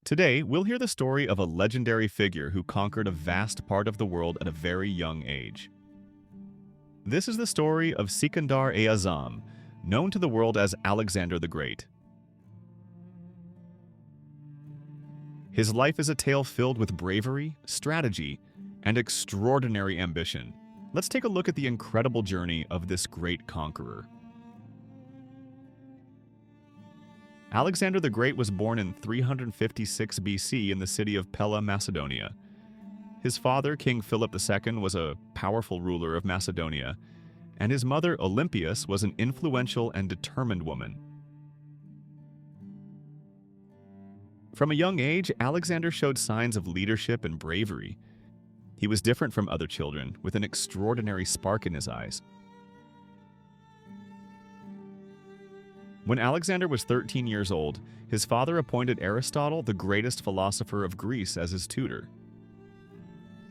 Today, we'll hear the story of a legendary figure who conquered a vast part of the world at a very young age. This is the story of Sikandar-e-Azam, known to the world as Alexander the Great. His life is a tale filled with bravery, strategy, and extraordinary ambition. Let's take a look at the incredible journey of this great conqueror. Alexander the Great was born in 356 BC in the city of Pella, Macedonia. His father, King Philip II, was a powerful ruler of Macedonia, and his mother, Olympias, was an influential and determined woman. From a young age, Alexander showed signs of leadership and bravery. He was different from other children, with an extraordinary spark in his eyes. When Alexander was 13 years old, his father appointed Aristotle, the greatest philosopher of Greece, as his tutor.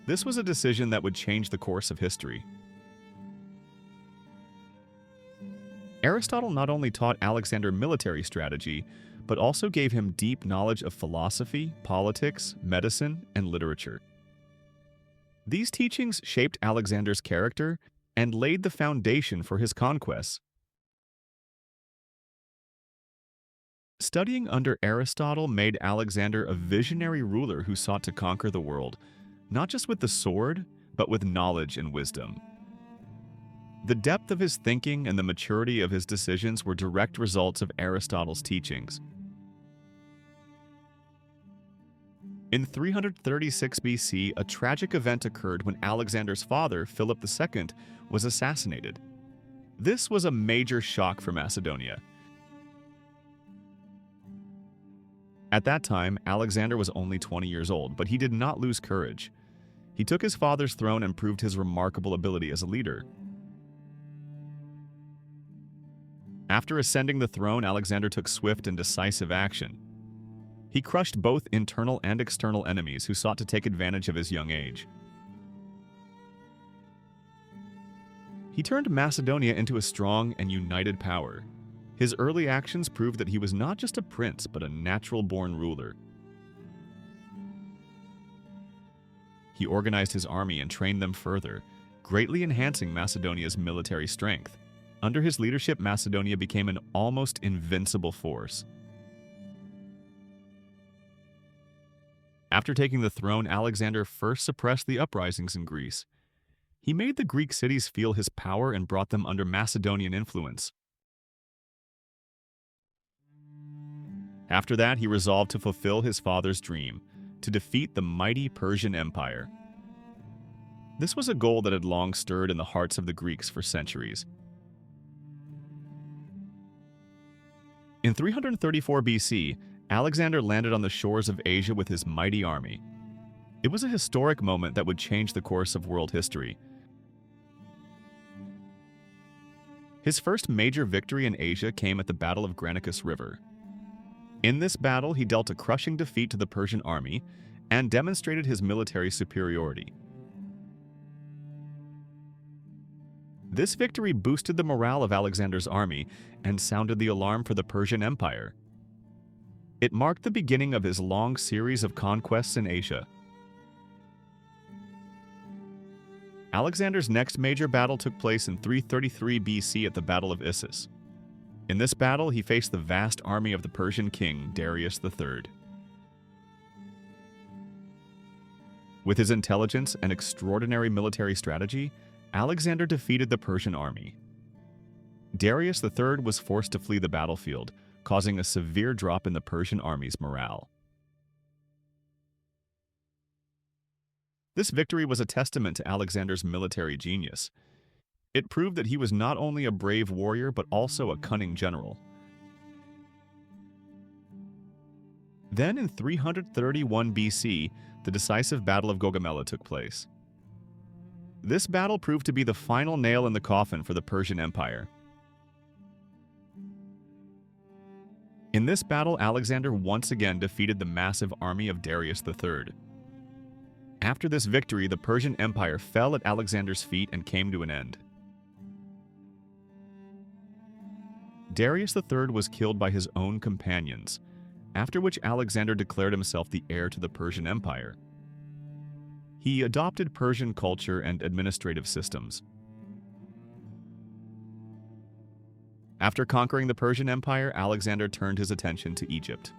This was a decision that would change the course of history. Aristotle not only taught Alexander military strategy, but also gave him deep knowledge of philosophy, politics, medicine, and literature. These teachings shaped Alexander's character and laid the foundation for his conquests. Studying under Aristotle made Alexander a visionary ruler who sought to conquer the world, not just with the sword, but with knowledge and wisdom. The depth of his thinking and the maturity of his decisions were direct results of Aristotle's teachings. In 336 BC, a tragic event occurred when Alexander's father, Philip II, was assassinated. This was a major shock for Macedonia. At that time, Alexander was only 20 years old, but he did not lose courage. He took his father's throne and proved his remarkable ability as a leader. After ascending the throne, Alexander took swift and decisive action. He crushed both internal and external enemies who sought to take advantage of his young age. He turned Macedonia into a strong and united power. His early actions proved that he was not just a prince, but a natural-born ruler. He organized his army and trained them further, greatly enhancing Macedonia's military strength. Under his leadership, Macedonia became an almost invincible force. After taking the throne, Alexander first suppressed the uprisings in Greece. He made the Greek cities feel his power and brought them under Macedonian influence. After that, he resolved to fulfill his father's dream, to defeat the mighty Persian Empire. This was a goal that had long stirred in the hearts of the Greeks for centuries. In 334 BC, Alexander landed on the shores of Asia with his mighty army. It was a historic moment that would change the course of world history. His first major victory in Asia came at the Battle of Granicus River. In this battle, he dealt a crushing defeat to the Persian army and demonstrated his military superiority. This victory boosted the morale of Alexander's army and sounded the alarm for the Persian Empire. It marked the beginning of his long series of conquests in Asia. Alexander's next major battle took place in 333 BC at the Battle of Issus. In this battle, he faced the vast army of the Persian king, Darius III. With his intelligence and extraordinary military strategy, Alexander defeated the Persian army. Darius III was forced to flee the battlefield, causing a severe drop in the Persian army's morale. This victory was a testament to Alexander's military genius. It proved that he was not only a brave warrior, but also a cunning general. Then in 331 BC, the decisive Battle of Gaugamela took place. This battle proved to be the final nail in the coffin for the Persian Empire. In this battle, Alexander once again defeated the massive army of Darius III. After this victory, the Persian Empire fell at Alexander's feet and came to an end. Darius III was killed by his own companions, after which Alexander declared himself the heir to the Persian Empire. He adopted Persian culture and administrative systems. After conquering the Persian Empire, Alexander turned his attention to Egypt.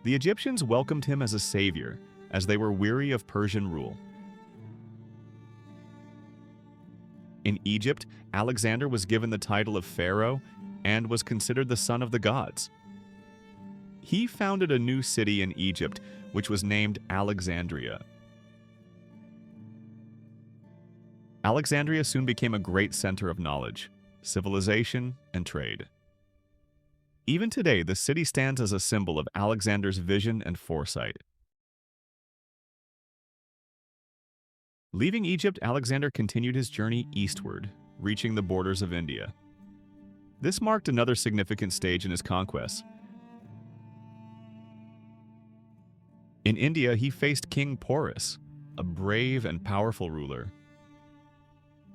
The Egyptians welcomed him as a savior, as they were weary of Persian rule. In Egypt, Alexander was given the title of pharaoh and was considered the son of the gods. He founded a new city in Egypt, which was named Alexandria. Alexandria soon became a great center of knowledge, civilization, and trade. Even today, the city stands as a symbol of Alexander's vision and foresight. Leaving Egypt, Alexander continued his journey eastward, reaching the borders of India. This marked another significant stage in his conquests. In India, he faced King Porus, a brave and powerful ruler.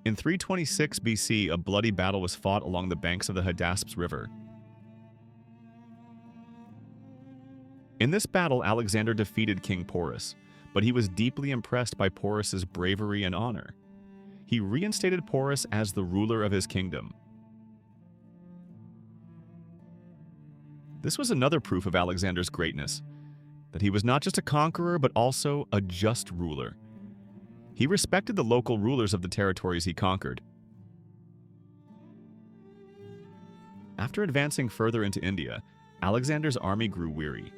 In 326 BC, a bloody battle was fought along the banks of the Hydaspes River. In this battle, Alexander defeated King Porus, but he was deeply impressed by Porus's bravery and honor. He reinstated Porus as the ruler of his kingdom. This was another proof of Alexander's greatness, that he was not just a conqueror, but also a just ruler. He respected the local rulers of the territories he conquered. After advancing further into India, Alexander's army grew weary.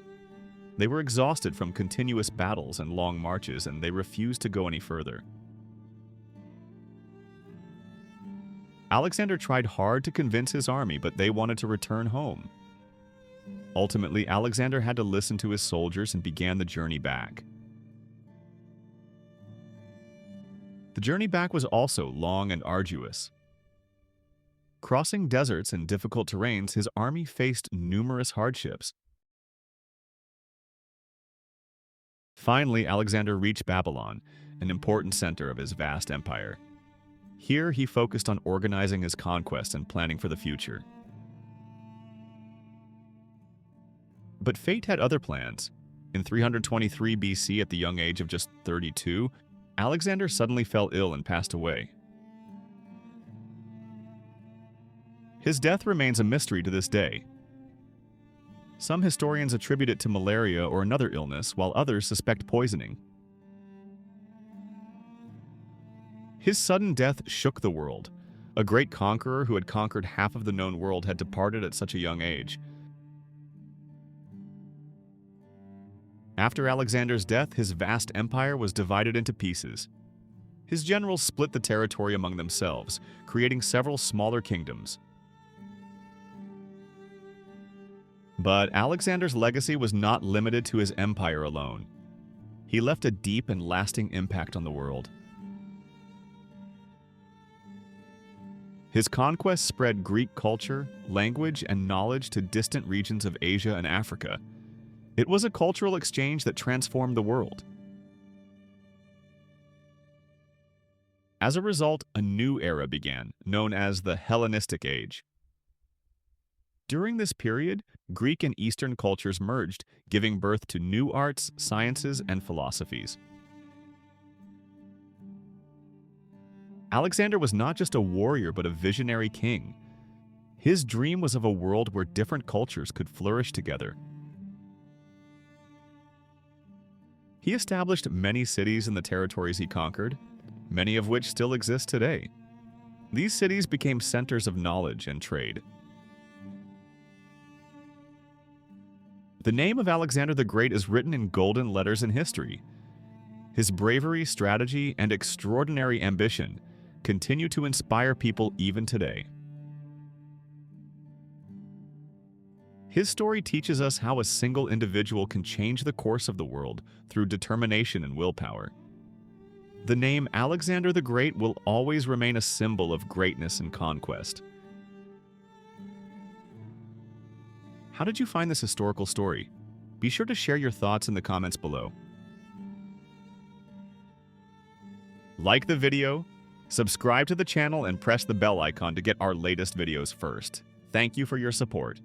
They were exhausted from continuous battles and long marches, and they refused to go any further. Alexander tried hard to convince his army, but they wanted to return home. Ultimately, Alexander had to listen to his soldiers and began the journey back. The journey back was also long and arduous. Crossing deserts and difficult terrains, his army faced numerous hardships. Finally, Alexander reached Babylon, an important center of his vast empire. Here, he focused on organizing his conquest and planning for the future. But fate had other plans. In 323 BC, at the young age of just 32, Alexander suddenly fell ill and passed away. His death remains a mystery to this day. Some historians attribute it to malaria or another illness, while others suspect poisoning. His sudden death shook the world. A great conqueror who had conquered half of the known world had departed at such a young age. After Alexander's death, his vast empire was divided into pieces. His generals split the territory among themselves, creating several smaller kingdoms. But Alexander's legacy was not limited to his empire alone. He left a deep and lasting impact on the world. His conquests spread Greek culture, language, and knowledge to distant regions of Asia and Africa. It was a cultural exchange that transformed the world. As a result, a new era began, known as the Hellenistic Age. During this period, Greek and Eastern cultures merged, giving birth to new arts, sciences, and philosophies. Alexander was not just a warrior, but a visionary king. His dream was of a world where different cultures could flourish together. He established many cities in the territories he conquered, many of which still exist today. These cities became centers of knowledge and trade. The name of Alexander the Great is written in golden letters in history. His bravery, strategy, and extraordinary ambition continue to inspire people even today. His story teaches us how a single individual can change the course of the world through determination and willpower. The name Alexander the Great will always remain a symbol of greatness and conquest. How did you find this historical story? Be sure to share your thoughts in the comments below. Like the video, subscribe to the channel, and press the bell icon to get our latest videos first. Thank you for your support.